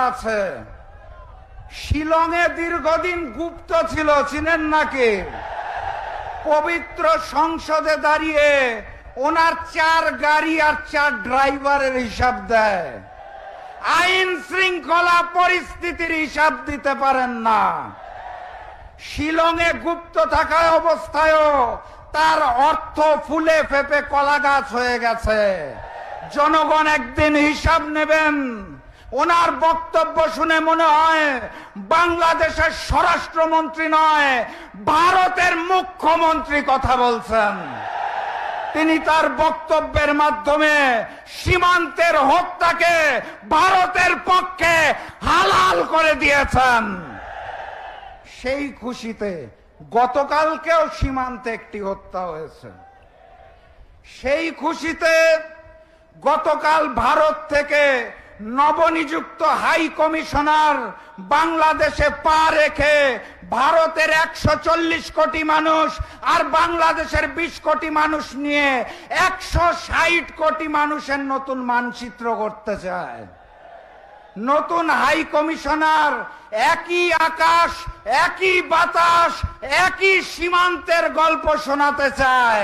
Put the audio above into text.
আছে শিলংয়ে দীর্ঘদিন গুপ্ত ছিল, চিনেন নাকি? পবিত্র সংসদে দাঁড়িয়ে ওনার 4 গাড়ি আর 4 ড্রাইভারের হিসাব দেয়। আইন শৃঙ্খলা পরিস্থিতির হিসাব দিতে পারেন না। শিলংয়ে গুপ্ত থাকা অবস্থায়ও তার অর্থ ফুলে ফেপে কলা গাছ হয়ে গেছে। জনগণ একদিন হিসাব নেবেন। ওনার বক্তব্য শুনে মনে হয় বাংলাদেশের স্বরাষ্ট্রমন্ত্রী নয়, ভারতের মুখ্যমন্ত্রী কথা বলছেন। তিনি তার বক্তব্যের মাধ্যমে সীমান্তের হত্যাকে ভারতের পক্ষে হালাল করে দিয়েছেন। সেই খুশিতে গতকালকেও সীমান্তে একটি হত্যা হয়েছে। সেই খুশিতে গতকাল ভারত থেকে নবনিযুক্ত হাই কমিশনার বাংলাদেশে পা রেখে ভারতের 140 কোটি মানুষ আর বাংলাদেশের 20 কোটি মানুষ নিয়ে 160 কোটি মানুষের নতুন মানচিত্র করতে চায়। নতুন হাই কমিশনার একই আকাশ, একই বাতাস, একই সীমান্তের গল্প শোনাতে চায়।